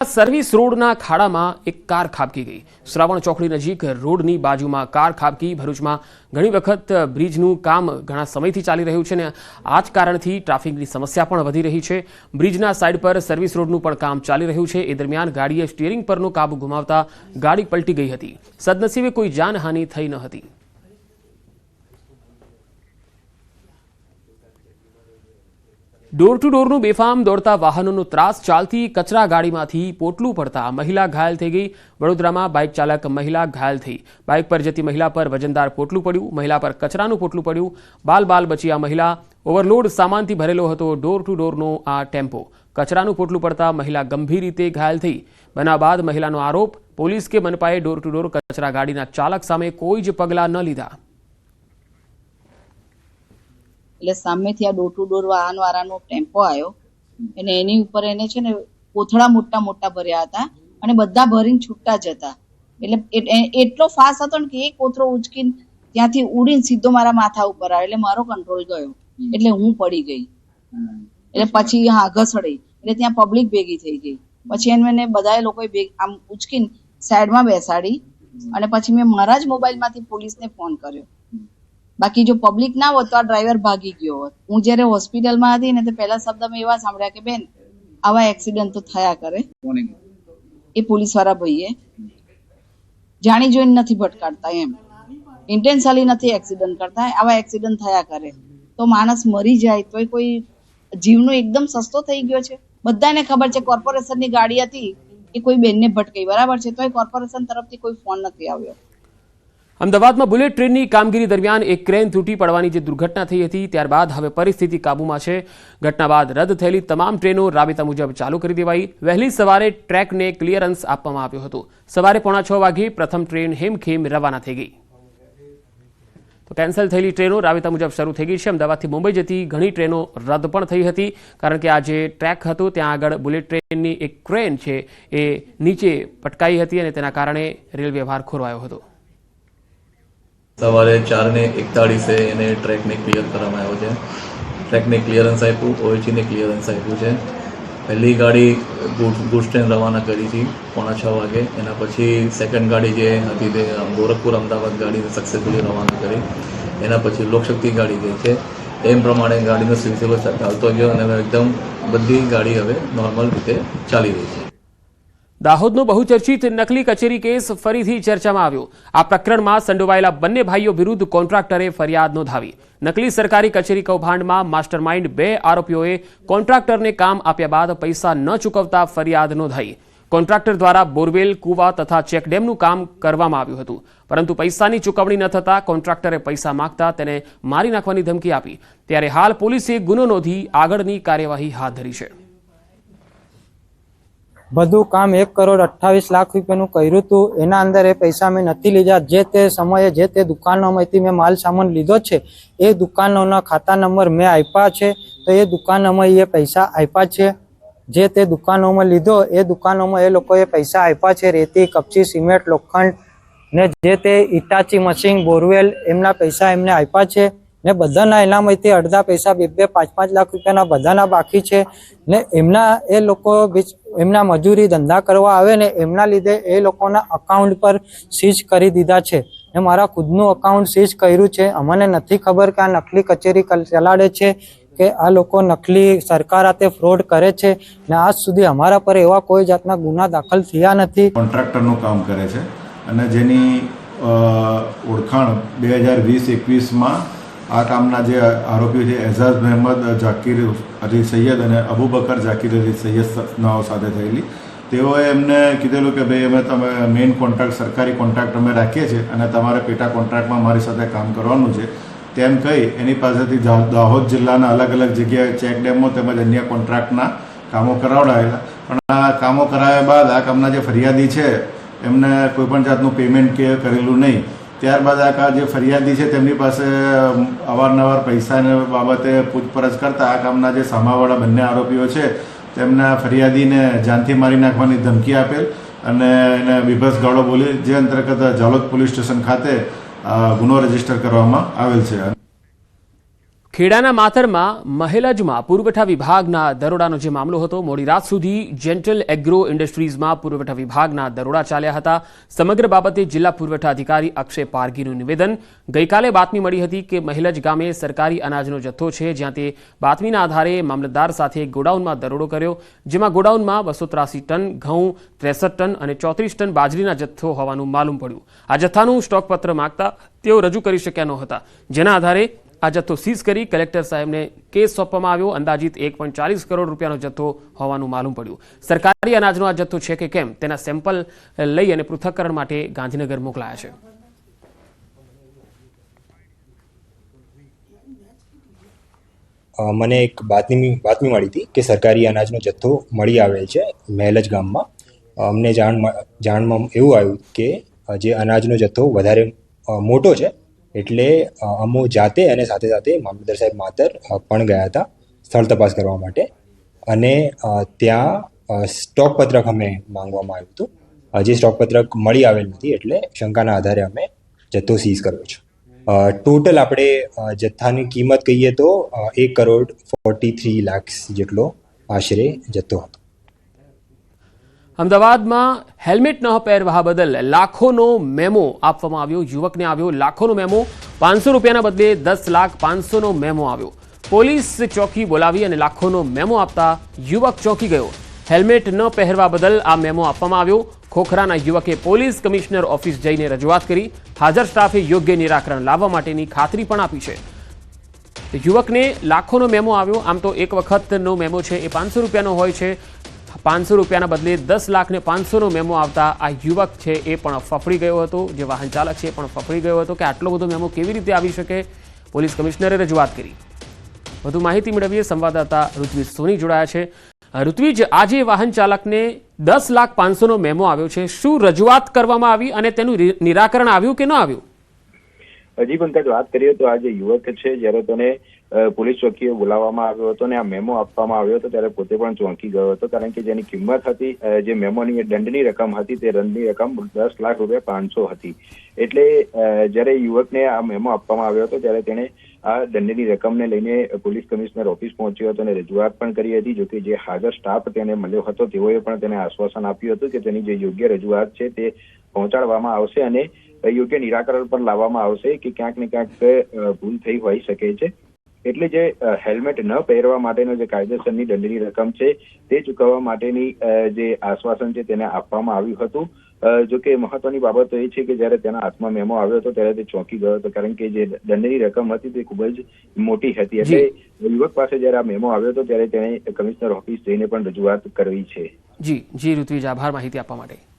Service રોડના ખાડામાં એક કાર ખાબકી ગઈ। શ્રાવણ ચોકડી નજીક રોડની બાજુમાં કાર ખાબકી। ભરૂચમાં ઘણી વખત બ્રિજનું કામ ઘણા સમયથી ચાલી રહ્યું છે ને આ જ કારણથી ટ્રાફિકની સમસ્યા પણ વધી રહી છે। બ્રિજના સાઈડ પર સર્વિસ રોડનું પણ કામ ચાલી રહ્યું છે। એ દરમિયાન ગાડીએ સ્ટીયરિંગ પરનો કાબુ ગુમાવતા ગાડી પલટી ગઈ હતી। સદનસીબે કોઈ જાનહાનિ થઈ ન હતી। ડોર ટુ ડોરનું બેફામ દોડતા વાહનોનો ત્રાસ। ચાલતી કચરા ગાડીમાંથી પોટલું પડતા મહિલા ઘાયલ થઈ ગઈ। વડોદરામાં બાઇક ચાલક મહિલા ઘાયલ થઈ। બાઇક પર જતી મહિલા પર વજનદાર પોટલું પડ્યું। મહિલા પર કચરાનું પોટલું પડ્યું। બાલ બચી આ મહિલા। ઓવરલોડ સામાનથી ભરેલો હતો ડોર ટુ ડોરનો આ ટેમ્પો। કચરાનું પોટલું પડતા મહિલા ગંભીર રીતે ઘાયલ થઈ। બનાવ બાદ મહિલાનો આરોપ, પોલીસ કે મનપાએ ડોર ટુ ડોર કચરા ગાડીના ચાલક સામે કોઈ જ પગલાં ન લીધા। એટલે સામેથી આ ડોર ટુ ડોર વાહનવાળાનો ટેમ્પો આવ્યો અને એની ઉપર એને છે ને કોથળા મોટા મોટા ભર્યા હતા અને બધા ભરીને છૂટા જ હતા। એટલે એટલો ફાસ્ટ હતો ને કે એક કોથળો ઉચકીને ત્યાંથી ઉડીને સીધો મારા માથા ઉપર આવ્યો। એટલે મારો કંટ્રોલ ગયો એટલે હું પડી ગઈ। એટલે પછી ઘસડી એટલે ત્યાં પબ્લિક ભેગી થઈ ગઈ। પછી એને બધા લોકોએ આમ ઉચકીને સાઈડમાં બેસાડી અને પછી મેં મારા જ મોબાઈલમાંથી પોલીસને ફોન કર્યો। બાકી જો પબ્લિક ના હોત તો આ ડ્રાઈવર ભાગી ગયો હોત। હું જ્યારે હોસ્પિટલમાં હતી ને તો પહેલા શબ્દ મેં એવા સાંભળ્યા કે બેન આવા એક્સિડન્ટ તો થયા કરે। એ પોલીસ વાળા ભાઈએ જાણી જોઈને નથી ભટકાડતા, એમ ઇન્ટેન્શનલી નથી એક્સિડન્ટ કરતા। આવા એક્સિડન્ટ થયા કરે તો માણસ મરી જાય તો કોઈ જીવનો એકદમ સસ્તો થઈ ગયો છે। બધાને ખબર છે કોર્પોરેશનની ગાડી હતી એ કોઈ બેનને ભટકાઈ, બરાબર છે, તો એ કોર્પોરેશન તરફથી કોઈ ફોન નથી આવ્યો। અમદાવાદમાં બુલેટ ટ્રેનની કામગીરી દરમિયાન એક ક્રેન તૂટી પડવાની જે દુર્ઘટના થઈ હતી ત્યારબાદ હવે પરિસ્થિતિ કાબૂમાં છે। ઘટના બાદ રદ થયેલી તમામ ટ્રેનો રાબેતા મુજબ ચાલુ કરી દેવાઈ। વહેલી સવારે ટ્રેકને ક્લિયરન્સ આપવામાં આવ્યું હતું। સવારે 5:45 વાગે પ્રથમ ટ્રેન હેમખેમ રવાના થઈ ગઈ। તો કેન્સલ થયેલી ટ્રેનો રાબેતા મુજબ શરૂ થઈ ગઈ છે। અમદાવાદથી મુંબઈ જતી ઘણી ટ્રેનો રદ પણ થઈ હતી કારણ કે આ જે ટ્રેક હતો ત્યાં આગળ બુલેટ ટ્રેનની એક ક્રેન છે એ નીચે પટકાઈ હતી અને તેના કારણે રેલ વ્યવહાર ખોરવાયો હતો। સવારે 4:41 એને ટ્રેકને ક્લિયર કરવામાં આવ્યો છે। ટ્રેકને ક્લિયરન્સ આપ્યું, ઓએચને ક્લિયરન્સ આપ્યું છે। પહેલી ગાડી ગુડ્સ ટ્રેન રવાના કરી હતી 5:45 વાગે। એના પછી સેકન્ડ ગાડી જે હતી તે ગોરખપુર અમદાવાદ ગાડીને સક્સેસફુલી રવાના કરી। એના પછી લોકશક્તિ ગાડી ગઈ છે। એમ પ્રમાણે ગાડીનો સિલસિલો ચાલતો ગયો અને એકદમ બધી ગાડી હવે નોર્મલ રીતે ચાલી રહી છે। દાહોદનો બહુચર્ચિત નકલી કચેરી કેસ ફરીથી ચર્ચામાં આવ્યો। આ પ્રકરણમાં સંડોવાયેલા બંને ભાઈઓ વિરુદ્ધ કોન્ટ્રાક્ટરે ફરિયાદ નોંધાવી। નકલી સરકારી કચેરી કૌભાંડમાં માસ્ટરમાઇન્ડ 2 આરોપીઓએ કોન્ટ્રાક્ટરને કામ આપ્યા બાદ પૈસા ન ચૂકવતા ફરિયાદ નોંધાઈ। કોન્ટ્રાક્ટર દ્વારા બોરવેલ, કૂવા તથા ચેકડેમનું કામ કરવામાં આવ્યું હતું, પરંતુ પૈસાની ચૂકવણી ન થતા કોન્ટ્રાક્ટરે પૈસા માંગતા તેને મારી નાખવાની ધમકી આપી। ત્યારે હાલ પોલીસે ગુનો નોંધી આગળની કાર્યવાહી હાથ ધરી છે। બધું કામ 1,28,00,000 રૂપિયાનું કર્યું હતું। એના અંદર એ પૈસા મેં નથી લીધા। જે તે સમયે જે તે દુકાનોમાંથી મેં માલ સામાન લીધો છે એ દુકાનોના ખાતા નંબર મેં આપ્યા છે, તો એ દુકાનોમાં એ પૈસા આપ્યા છે। જે તે દુકાનોમાં લીધો એ દુકાનોમાં એ લોકોએ પૈસા આપ્યા છે। રેતી, કપચી, સિમેન્ટ, લોખંડ ને જે તે ઇટાચી મશીન, બોરવેલ એમના પૈસા એમને આપ્યા છે ને બધાના એનામાંથી અડધા પૈસા 2-5 લાખ રૂપિયાના બધાના બાકી છે ને એમના એ લોકો એમના મજૂરી ધંધા કરવા આવે ને એમના લીધે એ લોકોના અકાઉન્ટ પર સીઝ કરી દીધા છે ને મારા ખુદનું અકાઉન્ટ સીઝ કર્યું છે। અમને નથી ખબર કે આ નકલી કચેરી ચલાડે છે કે આ લોકો નકલી સરકાર હાથે ફ્રોડ કરે છે ને આજ સુધી અમારા પર એવા કોઈ જાતના ગુના દાખલ થયા નથી। કોન્ટ્રાક્ટરનું કામ કરે છે અને જેની ઓળખાણ 2020-21માં આ કામના જે આરોપીઓ છે એઝાઝ મહેમદ જાકીર અલી સૈયદ અને અબુબકર જાકીર અલી સૈયદ નાઓ સાથે થયેલી। તેઓએ એમને કીધેલું કે ભાઈ અમે તમે મેઇન કોન્ટ્રાક્ટ સરકારી કોન્ટ્રાક્ટ અમે રાખીએ છીએ અને તમારે પેટા કોન્ટ્રાક્ટમાં મારી સાથે કામ કરવાનું છે તેમ કહી એની પાસેથી દાહોદ જિલ્લાના અલગ અલગ જગ્યાએ ચેકડેમો તેમજ અન્ય કોન્ટ્રાક્ટના કામો કરાવડાવેલા। પણ આ કામો કરાવ્યા બાદ આ કામના જે ફરિયાદી છે એમને કોઈપણ જાતનું પેમેન્ટ કે કરેલું નહીં। ત્યારબાદ આ જે ફરિયાદી છે તેમની પાસે અવારનવાર પૈસાને બાબતે પૂછપરછ કરતા આ કામના જે સામાવાળા બંને આરોપીઓ છે તેમના ફરિયાદીને જાનથી મારી નાખવાની ધમકી આપેલ અને એને બીભત્સ ગાળો બોલી, જે અંતર્ગત ઝાલોદ પોલીસ સ્ટેશન ખાતે ગુનો રજીસ્ટર કરવામાં આવેલ છે। ખેડાના માતરમાં મહેલજમાં પુરવઠા વિભાગના દરોડાનો જે મામલો હતો, મોડી રાત સુધી જેન્ટલ એગ્રો ઇન્ડસ્ટ્રીઝમાં પુરવઠા વિભાગના દરોડા ચાલ્યા હતા. સમગ્ર બાબતે જિલ્લા પુરવઠા અધિકારી અક્ષય પારગીનું નિવેદન. ગઈકાલે બાતમી મળી હતી કે મહેલજ ગામે સરકારી અનાજનો જથ્થો છે, જ્યાં તે બાતમીના આધારે મામલતદાર સાથે ગોડાઉનમાં દરોડો કર્યો, જેમાં ગોડાઉનમાં 283 ટન ઘઉં, 63 ટન અને 34 ટન બાજરીના જથ્થો હોવાનું માલુમ પડ્યું. આ જથ્થાનું સ્ટોકપત્ર માંગતા તેઓ રજૂ કરી શક્યા નહોતા, જેના આધારે આ જથ્થો સીઝ કરી કલેક્ટર સાહેબને કેસ સોંપવામાં આવ્યો. અંદાજિત 1.40 કરોડ રૂપિયાનો જથ્થો હોવાનું માલુમ પડ્યું. સરકારી અનાજનો આ જથ્થો છે કે કેમ તેના સેમ્પલ લઈ અને પૃથ્થકરણ માટે ગાંધીનગર મોકલાયા છે. મને એક બાતમી મળી હતી કે સરકારી અનાજનો જથ્થો મળી આવેલ છે મહેલજ ગામમાં. અમને જાણમાં એવું આવ્યું કે જે અનાજનો જથ્થો વધારે મોટો છે, એટલે અમો જાતે અને સાથે સાથે મામલતદાર સાહેબ માતર પણ ગયા હતા સ્થળ તપાસ કરવા માટે, અને ત્યાં સ્ટોક પત્રક અમે માંગવામાં આવ્યું હતું. જે સ્ટોક પત્રક મળી આવેલ નથી, એટલે શંકાના આધારે અમે જથ્થો સીઝ કર્યો છે. ટોટલ આપણે જથ્થાની કિંમત કહીએ તો 1.43 લાખ જેટલો આશરે જથ્થો હતો. અમદાવાદમાં હેલ્મેટ ન પહેરવા બદલ લાખોનો મેમો આપવામાં આવ્યો. યુવકને આવ્યો લાખોનો મેમો. 500 રૂપિયાના બદલે 10,500,000નો મેમો આવ્યો. પોલીસ ચોકી બોલાવી અને લાખોનો મેમો આપતા યુવક ચોંકી ગયો. હેલ્મેટ ન પહેરવા બદલ આ મેમો આપવામાં આવ્યો. ખોખરાના યુવકે પોલીસ કમિશનર ઓફિસ જઈને રજૂઆત કરી. હાજર સ્ટાફે યોગ્ય નિરાકરણ લાવવા માટેની ખાતરી પણ આપી છે. યુવકને લાખોનો મેમો આવ્યો. આમ તો એક વખતનો મેમો છે એ 500 રૂપિયાનો હોય છે. 500 રૂપિયાના બદલે 10,500,000નો મેમો આવતા આ યુવક છે એ પણ ફફડી ગયો હતો. જે વાહન ચાલક છે એ પણ ફફડી ગયો હતો કે આટલો બધો મેમો કેવી રીતે આવી શકે. પોલીસ કમિશનરે રજૂઆત કરી. વધુ માહિતી મેળવીએ. સંવાદદાતા ઋત્વિજ સોની જોડાયા છે. ઋત્વિજ, આજે વાહન ચાલકને 10,500,000નો મેમો આવ્યો છે. શું રજૂઆત કરવામાં આવી અને તેનું નિરાકરણ આવ્યું કે ન આવ્યું? હજી પંકજ, વાત કરીએ તો આ જે યુવક છે, જ્યારે તેને પોલીસ ચોકીએ બોલાવવામાં આવ્યો હતો અને આ મેમો આપવામાં આવ્યો હતો, ત્યારે પોતે પણ ચોંકી ગયો હતો, કારણ કે જેની કિંમત હતી, જે મેમોની દંડની રકમ હતી, તે દંડની રકમ 10,500,000 હતી. એટલે જ્યારે યુવકને આ મેમો આપવામાં આવ્યો હતો, ત્યારે તેણે આ દંડની રકમને લઈને પોલીસ કમિશનર ઓફિસ પહોંચ્યો હતો અને રજૂઆત પણ કરી હતી. જોકે જે હાજર સ્ટાફ તેને મળ્યો હતો, તેઓએ પણ તેને આશ્વાસન આપ્યું હતું કે તેની જે યોગ્ય રજૂઆત છે તે પહોંચાડવામાં આવશે અને યોગ્ય નિરાકરણ પણ લાવવામાં આવશે કે ક્યાંક ને ક્યાંક ભૂલ થઈ હોઈ શકે છે. એટલે જે હેલ્મેટ ન પહેરવા માટેનો જે કાયદેસરની દંડની રકમ છે તે ચૂકવવા માટેની જે આશ્વાસન છે તેને આપવામાં આવ્યું હતું. જોકે મહત્વની બાબત એ છે કે જ્યારે તેના હાથમાં મેમો આવ્યો હતો ત્યારે તે ચોંકી ગયો હતો, કારણ કે જે દંડની રકમ હતી તે ખૂબ જ મોટી હતી. એટલે યુવક પાસે જ્યારે આ મેમો આવ્યો હતો ત્યારે તેણે કમિશનર ઓફિસ જઈને પણ રજૂઆત કરવી છે. જી ઋત્વિજ, આભાર માહિતી આપવા માટે.